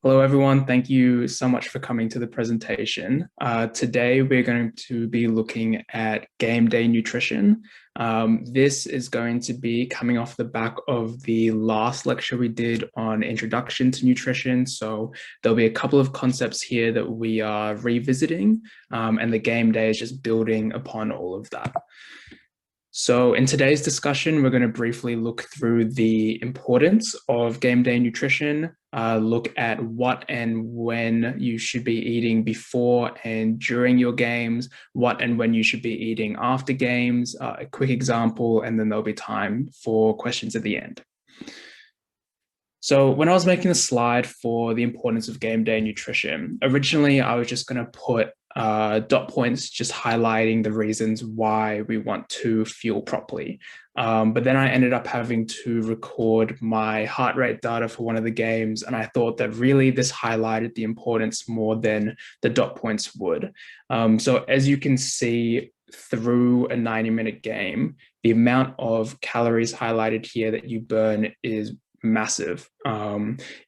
Hello, everyone. Thank you so much for coming to the presentation. Today, we're going to be looking at game day nutrition. This is going to be coming off the back of the last lecture we did on introduction to nutrition. So there'll be a couple of concepts here that we are revisiting, and the game day is just building upon all of that. So in today's discussion, we're going to briefly look through the importance of game day nutrition, look at what and when you should be eating before and during your games, what and when you should be eating after games, a quick example, and then there'll be time for questions at the end. So when I was making the slide for the importance of game day nutrition, originally I was just going to put dot points just highlighting the reasons why we want to fuel properly. But then I ended up having to record my heart rate data for one of the games, and I thought that really this highlighted the importance more than the dot points would. So as you can see through a 90-minute game, the amount of calories highlighted here that you burn is massive.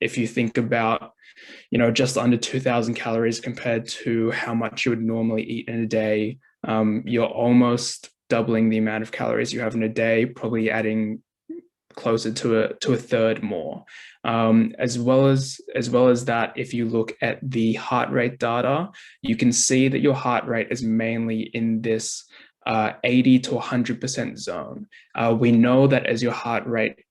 If you think about just under 2,000 calories compared to how much you would normally eat in a day, you're almost doubling the amount of calories you have in a day, probably adding closer to a third more. As well as that, if you look at the heart rate data, you can see that your heart rate is mainly in this 80 to 100% zone. We know that as your heart rate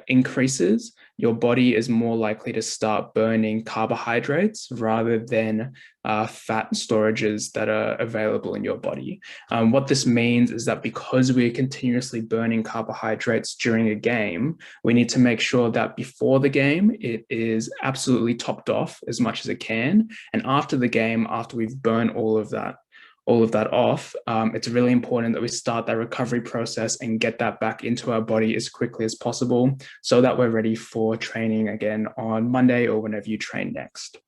increases, your body is more likely to start burning carbohydrates rather than fat storages that are available in your body. What this means is that because we're continuously burning carbohydrates during a game, we need to make sure that before the game, it is absolutely topped off as much as it can. And after the game, after we've burned all of that off, it's really important that we start that recovery process and get that back into our body as quickly as possible so that we're ready for training again on Monday or whenever you train next.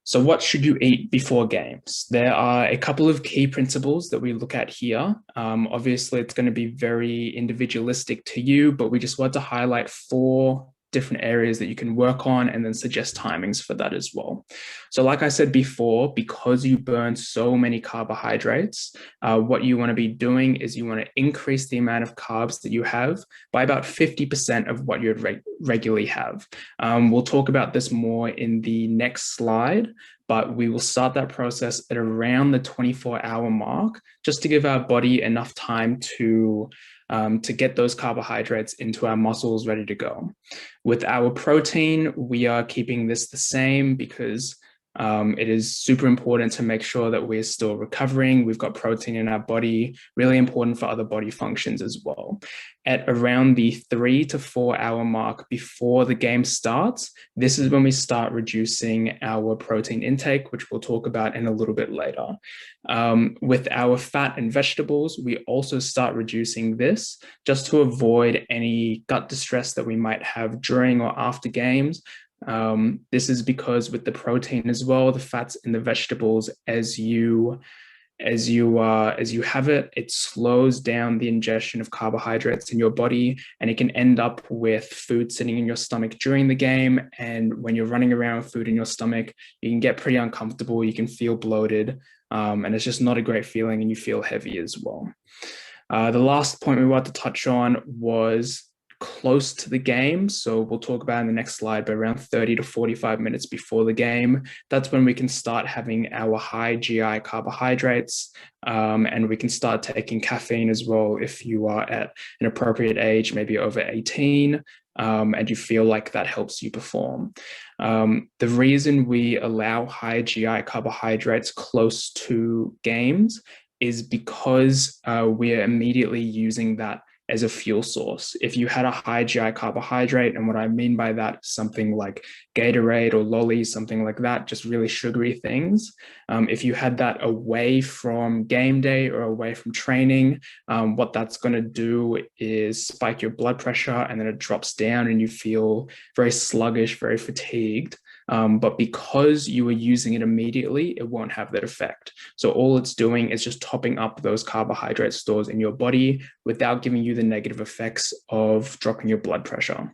So what should you eat before games? There are a couple of key principles that we look at here. Obviously, it's going to be very individualistic to you, but we just want to highlight 4 different areas that you can work on and then suggest timings for that as well. So like I said before, because you burn so many carbohydrates, what you want to be doing is you want to increase the amount of carbs that you have by about 50% of what you'd regularly have. We'll talk about this more in the next slide, but we will start that process at around the 24-hour mark, just to give our body enough time to get those carbohydrates into our muscles ready to go. With our protein, we are keeping this the same because it is super important to make sure that we're still recovering. We've got protein in our body, really important for other body functions as well. At around the 3 to 4 hour mark before the game starts, this is when we start reducing our protein intake, which we'll talk about in a little bit later. With our fat and vegetables, we also start reducing this just to avoid any gut distress that we might have during or after games. This is because with the protein as well, the fats in the vegetables, as you have it, it slows down the ingestion of carbohydrates in your body, and it can end up with food sitting in your stomach during the game. And when you're running around with food in your stomach, you can get pretty uncomfortable. You can feel bloated, and it's just not a great feeling, and you feel heavy as well. The last point we wanted to touch on was close to the game. So we'll talk about in the next slide, but around 30 to 45 minutes before the game, that's when we can start having our high GI carbohydrates, and we can start taking caffeine as well if you are at an appropriate age, maybe over 18, and you feel like that helps you perform. The reason we allow high GI carbohydrates close to games is because we are immediately using that as a fuel source. If you had a high GI carbohydrate, and what I mean by that is something like Gatorade or lollies, something like that, just really sugary things. If you had that away from game day or away from training, what that's going to do is spike your blood pressure, and then it drops down and you feel very sluggish, very fatigued. But because you are using it immediately, it won't have that effect. So all it's doing is just topping up those carbohydrate stores in your body without giving you the negative effects of dropping your blood pressure.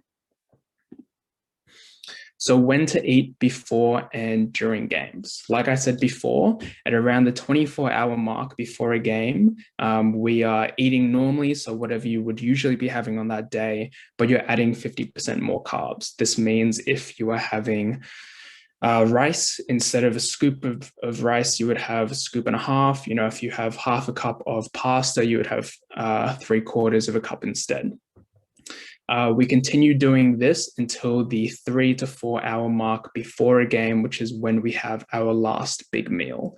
So when to eat before and during games. Like I said before, at around the 24-hour mark before a game, we are eating normally, so whatever you would usually be having on that day, but you're adding 50% more carbs. This means if you are having rice, instead of a scoop of rice, you would have a scoop and a half. You know, if you have half a cup of pasta, you would have 3/4 of a cup instead. We continue doing this until the 3 to 4 hour mark before a game, which is when we have our last big meal.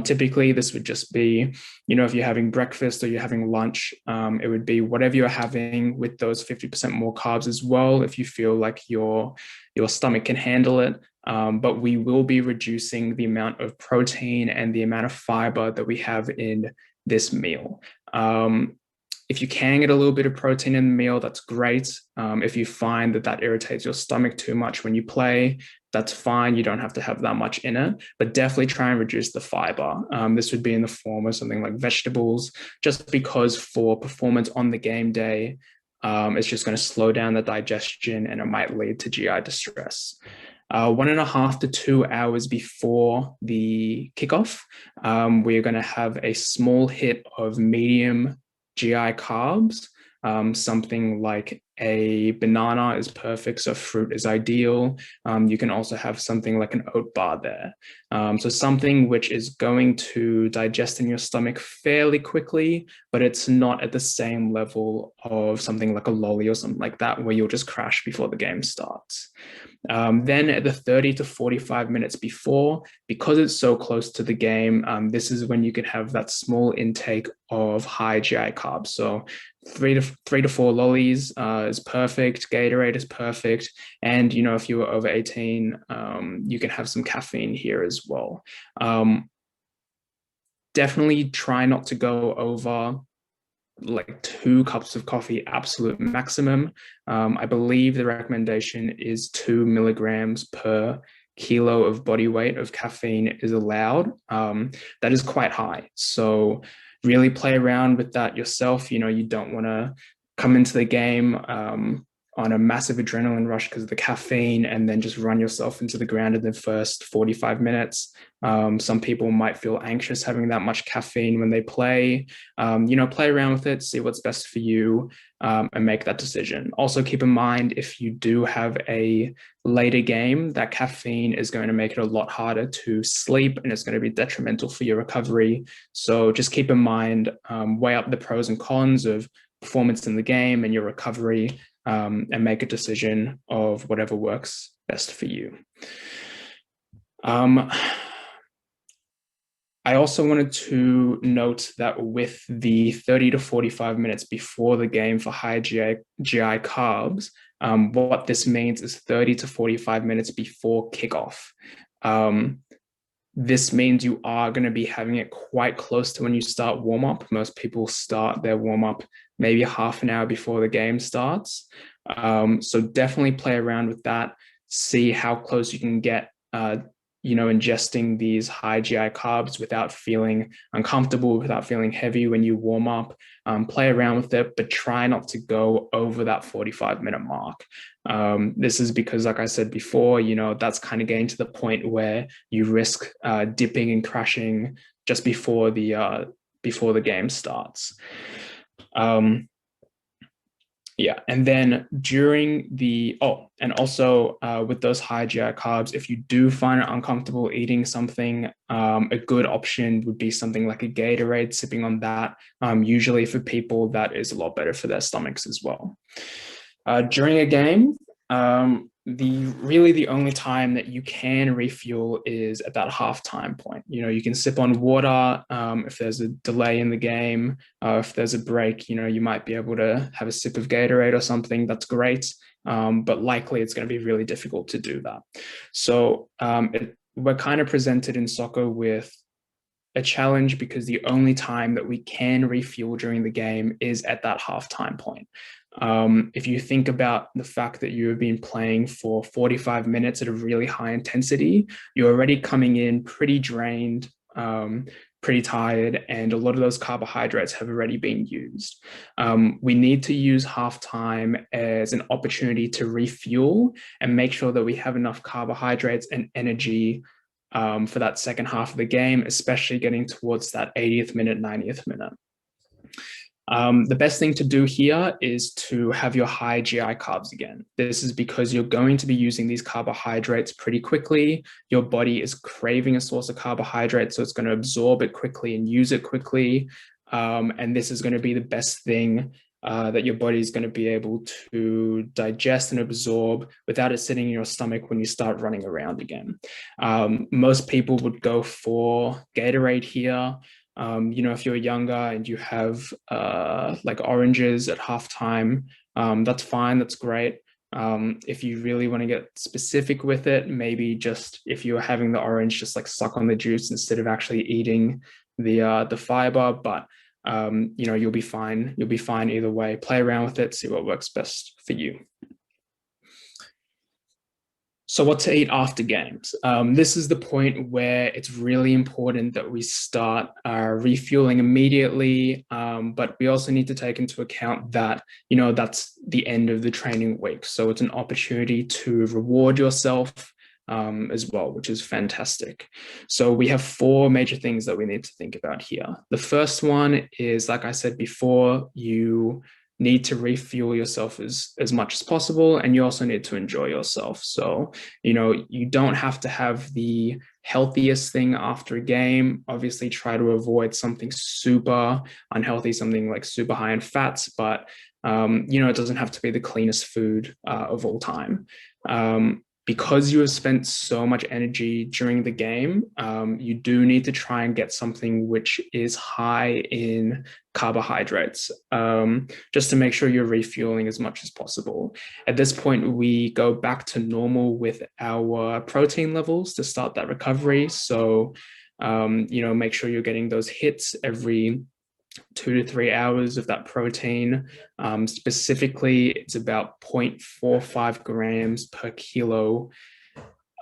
Typically, this would just be, you know, if you're having breakfast or you're having lunch, it would be whatever you're having with those 50% more carbs as well, if you feel like your stomach can handle it. But we will be reducing the amount of protein and the amount of fiber that we have in this meal. If you can get a little bit of protein in the meal, that's great. If you find that irritates your stomach too much when you play, that's fine. You don't have to have that much in it, but definitely try and reduce the fiber. This would be in the form of something like vegetables, just because for performance on the game day, it's just going to slow down the digestion and it might lead to GI distress. 1.5 to 2 hours before the kickoff, we're going to have a small hit of medium GI carbs. Something like a banana is perfect, so fruit is ideal. You can also have something like an oat bar there. So something which is going to digest in your stomach fairly quickly, but it's not at the same level of something like a lolly or something like that, where you'll just crash before the game starts. Then at the 30 to 45 minutes before, because it's so close to the game, this is when you can have that small intake of high GI carbs. So three to four lollies is perfect. Gatorade is perfect. And, you know, if you were over 18, you can have some caffeine here as well. Definitely try not to go over like 2 cups of coffee, absolute maximum. I believe the recommendation is 2 milligrams per kilo of body weight of caffeine is allowed. That is quite high. So really play around with that yourself. You know, you don't want to come into the game on a massive adrenaline rush because of the caffeine and then just run yourself into the ground in the first 45 minutes. Some people might feel anxious having that much caffeine when they play. You know, play around with it, see what's best for you, and make that decision. Also keep in mind, if you do have a later game, that caffeine is going to make it a lot harder to sleep and it's going to be detrimental for your recovery. So just keep in mind, weigh up the pros and cons of performance in the game and your recovery, and make a decision of whatever works best for you. I also wanted to note that with the 30 to 45 minutes before the game for high GI carbs, what this means is 30 to 45 minutes before kickoff. This means you are going to be having it quite close to when you start warm-up. Most people start their warm-up maybe half an hour before the game starts. So definitely play around with that. See how close you can get, you know, ingesting these high GI carbs without feeling uncomfortable, without feeling heavy when you warm up. Play around with it, but try not to go over that 45-minute mark. This is because, like I said before, you know, that's kind of getting to the point where you risk dipping and crashing just before the game starts. Yeah, and then during the, and also with those high GI carbs, if you do find it uncomfortable eating something, a good option would be something like a Gatorade, sipping on that. Usually for people, that is a lot better for their stomachs as well. During a game, the only time that you can refuel is at that halftime point. You know, you can sip on water if there's a delay in the game, if there's a break, you know, you might be able to have a sip of Gatorade or something. That's great, but likely it's going to be really difficult to do that. So we're kind of presented in soccer with a challenge because the only time that we can refuel during the game is at that halftime point. If you think about the fact that you have been playing for 45 minutes at a really high intensity, you're already coming in pretty drained, pretty tired, and a lot of those carbohydrates have already been used. We need to use halftime as an opportunity to refuel and make sure that we have enough carbohydrates and energy for that second half of the game, especially getting towards that 80th minute, 90th minute. The best thing to do here is to have your high GI carbs again. This is because you're going to be using these carbohydrates pretty quickly. Your body is craving a source of carbohydrates, so it's going to absorb it quickly and use it quickly. And this is going to be the best thing that your body is going to be able to digest and absorb without it sitting in your stomach when you start running around again. Most people would go for Gatorade here. If you're younger and you have like oranges at halftime, that's fine, that's great. If you really want to get specific with it, maybe just if you're having the orange, just like suck on the juice instead of actually eating the fiber. But you'll be fine. You'll be fine either way. Play around with it, see what works best for you. So what to eat after games? This is the point where it's really important that we start refueling immediately, but we also need to take into account that, that's the end of the training week. So it's an opportunity to reward yourself as well, which is fantastic. So we have 4 major things that we need to think about here. The first one is, like I said before, you need to refuel yourself as much as possible, and you also need to enjoy yourself. So you don't have to have the healthiest thing after a game. Obviously try to avoid something super unhealthy, something like super high in fats, but it doesn't have to be the cleanest food of all time. Because you have spent so much energy during the game, you do need to try and get something which is high in carbohydrates, just to make sure you're refueling as much as possible. At this point, we go back to normal with our protein levels to start that recovery. So, make sure you're getting those hits every 2 to 3 hours of that protein. Specifically, it's about 0.45 grams per kilo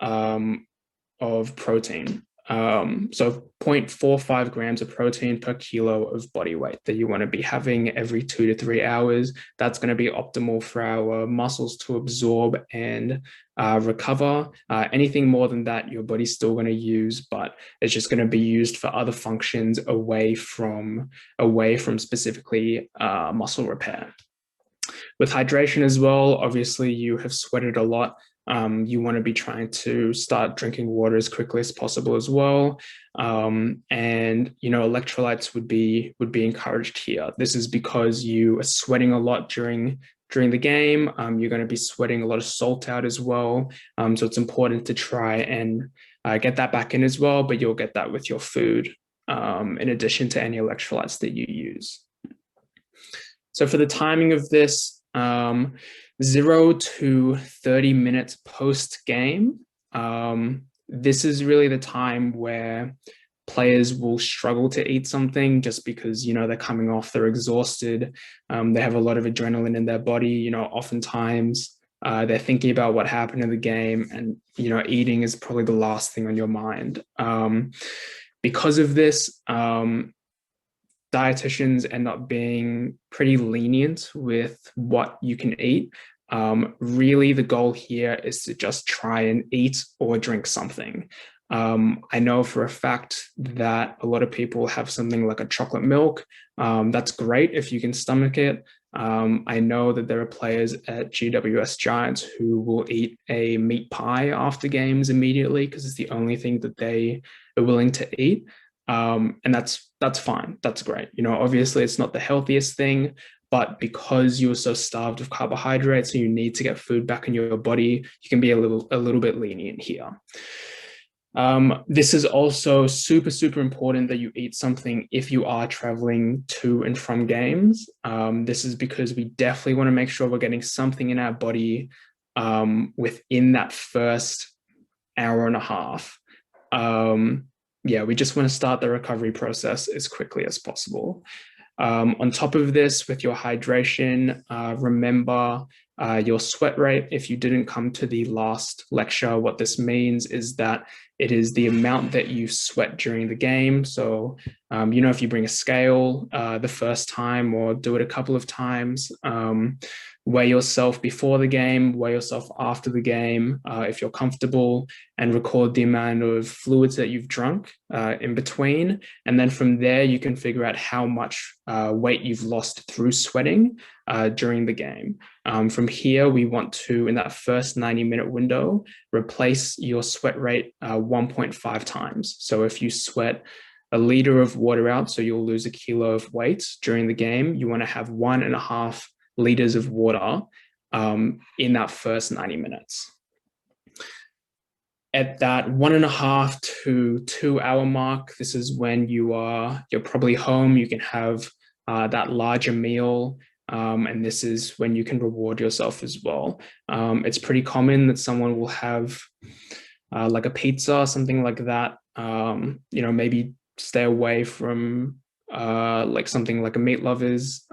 of protein. So 0.45 grams of protein per kilo of body weight that you want to be having every 2 to 3 hours. That's going to be optimal for our muscles to absorb and recover. Anything more than that, your body's still going to use, but it's just going to be used for other functions away from specifically muscle repair. With hydration as well, obviously you have sweated a lot. You want to be trying to start drinking water as quickly as possible as well. And electrolytes would be encouraged here. This is because you are sweating a lot during the game. You're going to be sweating a lot of salt out as well. So it's important to try and get that back in as well, but you'll get that with your food in addition to any electrolytes that you use. So for the timing of this, 0 to 30 minutes post-game, this is really the time where players will struggle to eat something just because, they're coming off, they're exhausted, they have a lot of adrenaline in their body. Oftentimes they're thinking about what happened in the game, and, eating is probably the last thing on your mind. Because of this, dietitians end up being pretty lenient with what you can eat. Really, the goal here is to just try and eat or drink something. I know for a fact that a lot of people have something like a chocolate milk. That's great if you can stomach it. I know that there are players at GWS Giants who will eat a meat pie after games immediately because it's the only thing that they are willing to eat. And that's fine. That's great. Obviously it's not the healthiest thing, but because you are so starved of carbohydrates and you need to get food back in your body, you can be a little bit lenient here. This is also super, super important that you eat something if you are traveling to and from games. This is because we definitely want to make sure we're getting something in our body within that first hour and a half. We just want to start the recovery process as quickly as possible. On top of this, with your hydration, remember your sweat rate. If you didn't come to the last lecture, what this means is that it is the amount that you sweat during the game. So, if you bring a scale the first time or do it a couple of times, weigh yourself before the game, weigh yourself after the game, if you're comfortable, and record the amount of fluids that you've drunk in between. And then from there, you can figure out how much weight you've lost through sweating during the game. From here, we want to, in that first 90-minute window, replace your sweat rate 1.5 times. So if you sweat a liter of water out, so you'll lose a kilo of weight during the game, you want to have 1.5 liters of water in that first 90 minutes. At that 1.5 to 2 hour mark, this is when you're probably home. You can have that larger meal, and this is when you can reward yourself as well. It's pretty common that someone will have like a pizza, something like that. Maybe stay away from like something like a Meat Lovers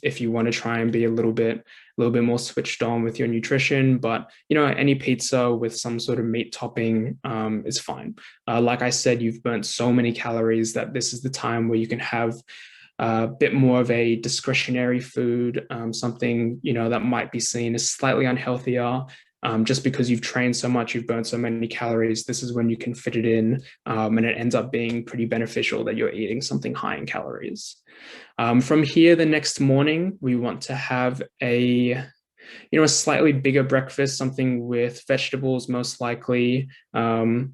if you want to try and be a little bit more switched on with your nutrition. But any pizza with some sort of meat topping is fine. Like I said, you've burnt so many calories that this is the time where you can have a bit more of a discretionary food, something that might be seen as slightly unhealthier. Just because you've trained so much, you've burned so many calories, this is when you can fit it in, and it ends up being pretty beneficial that you're eating something high in calories. From here, the next morning, we want to have a slightly bigger breakfast, something with vegetables, most likely, and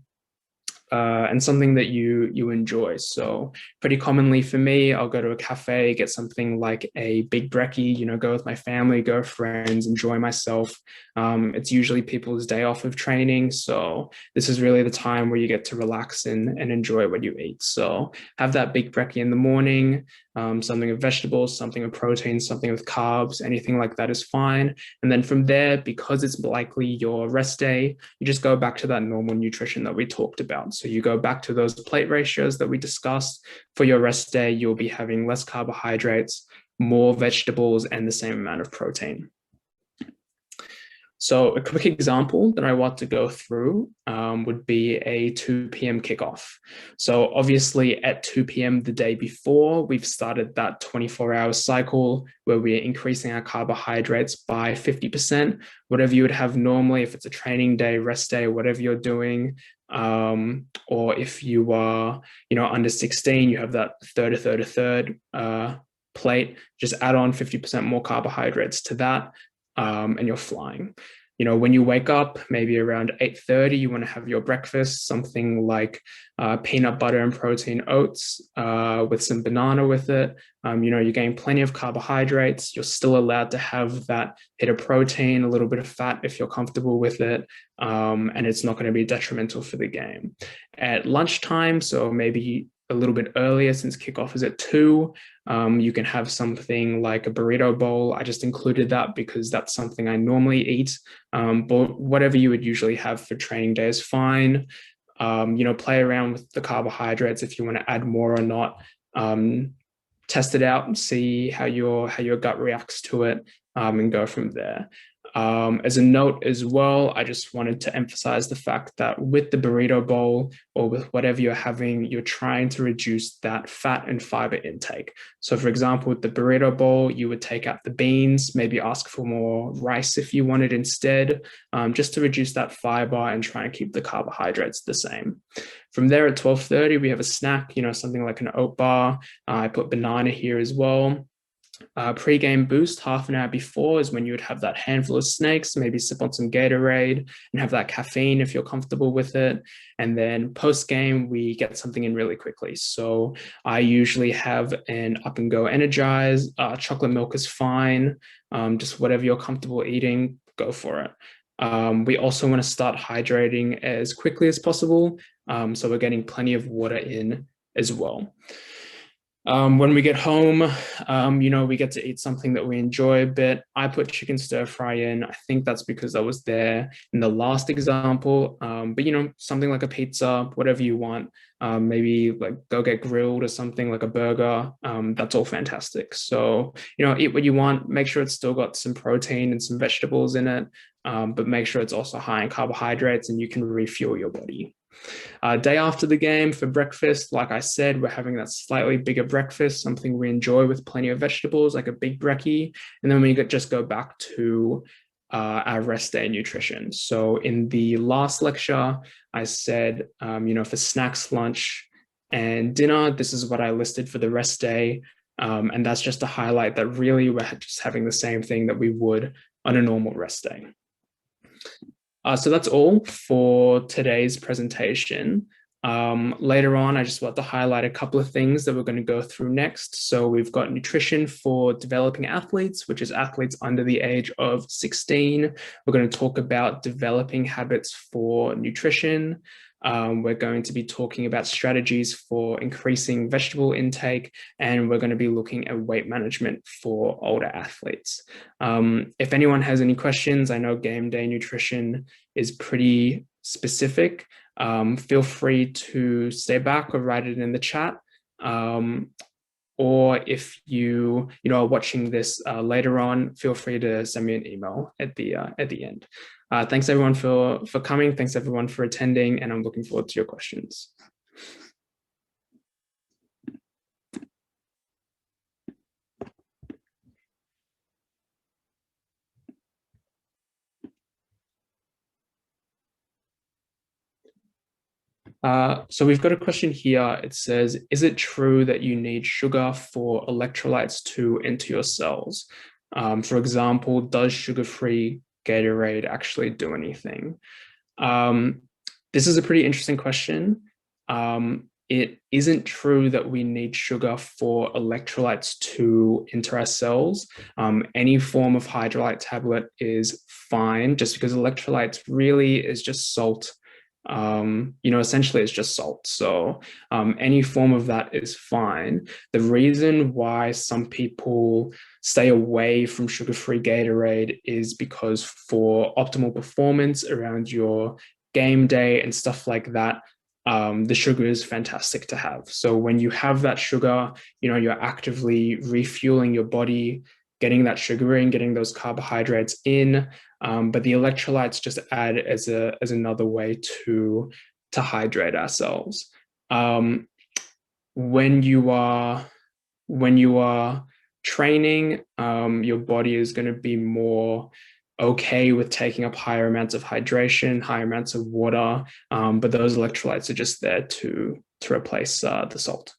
something that you enjoy. So pretty commonly for me, I'll go to a cafe, get something like a big brekkie, go with my family, go with friends, enjoy myself. It's usually people's day off of training. So this is really the time where you get to relax and enjoy what you eat. So have that big brekkie in the morning, something with vegetables, something with protein, something with carbs, anything like that is fine. And then from there, because it's likely your rest day, you just go back to that normal nutrition that we talked about. So you go back to those plate ratios that we discussed. For your rest day, you'll be having less carbohydrates, more vegetables, and the same amount of protein. So a quick example that I want to go through would be a 2 p.m. kickoff. So obviously at 2 p.m. the day before, we've started that 24-hour cycle where we're increasing our carbohydrates by 50%. Whatever you would have normally, if it's a training day, rest day, whatever you're doing, or if you are, under 16, you have that third plate, just add on 50% more carbohydrates to that. And you're flying. When you wake up, maybe around 8:30, you want to have your breakfast, something like peanut butter and protein oats with some banana with it. You're getting plenty of carbohydrates. You're still allowed to have that hit of protein, a little bit of fat if you're comfortable with it, and it's not going to be detrimental for the game. At lunchtime, so maybe a little bit earlier, since kickoff is at 2, you can have something like a burrito bowl. I just included that because that's something I normally eat, but whatever you would usually have for training day is fine. Play around with the carbohydrates if you want to add more or not. Test it out and see how your gut reacts to it, and go from there. As a note as well, I just wanted to emphasize the fact that with the burrito bowl or with whatever you're having, you're trying to reduce that fat and fiber intake. So for example, with the burrito bowl, you would take out the beans, maybe ask for more rice if you wanted instead, just to reduce that fiber and try and keep the carbohydrates the same. From there at 12:30, we have a snack, something like an oat bar. I put banana here as well. Pre-game boost, half an hour before, is when you would have that handful of snakes, maybe sip on some Gatorade and have that caffeine if you're comfortable with it. And then post-game, we get something in really quickly. So I usually have an Up and Go Energize. Chocolate milk is fine. Just whatever you're comfortable eating, go for it. We also want to start hydrating as quickly as possible. So we're getting plenty of water in as well. When we get home, we get to eat something that we enjoy a bit. I put chicken stir fry in. I think that's because I was there in the last example. But something like a pizza, whatever you want. Maybe like go get grilled or something like a burger. That's all fantastic. So, eat what you want. Make sure it's still got some protein and some vegetables in it. But make sure it's also high in carbohydrates and you can refuel your body. Day after the game for breakfast, like I said, we're having that slightly bigger breakfast, something we enjoy with plenty of vegetables, like a big brekkie. And then we just go back to our rest day nutrition. So in the last lecture, I said, for snacks, lunch, and dinner, this is what I listed for the rest day. And that's just to highlight that really we're just having the same thing that we would on a normal rest day. So that's all for today's presentation. Later on, I just want to highlight a couple of things that we're going to go through next. So we've got nutrition for developing athletes, which is athletes under the age of 16. We're going to talk about developing habits for nutrition. We're going to be talking about strategies for increasing vegetable intake, and we're going to be looking at weight management for older athletes. If anyone has any questions, I know game day nutrition is pretty specific. Feel free to stay back or write it in the chat. Or if you are watching this later on, feel free to send me an email at the end. Thanks everyone for coming. Thanks everyone for attending, and I'm looking forward to your questions. So we've got a question here. It says, is it true that you need sugar for electrolytes to enter your cells? For example, does sugar-free Gatorade actually do anything? This is a pretty interesting question. It isn't true that we need sugar for electrolytes to enter our cells. Any form of hydrolyte tablet is fine, just because electrolytes really is just salt. Essentially it's just salt. So any form of that is fine. The reason why some people stay away from sugar-free Gatorade is because for optimal performance around your game day and stuff like that, the sugar is fantastic to have. So when you have that sugar, you're actively refueling your body, getting that sugar in, getting those carbohydrates in. But the electrolytes just add as another way to hydrate ourselves. When you are training, your body is going to be more okay with taking up higher amounts of hydration, higher amounts of water, but those electrolytes are just there to replace the salt.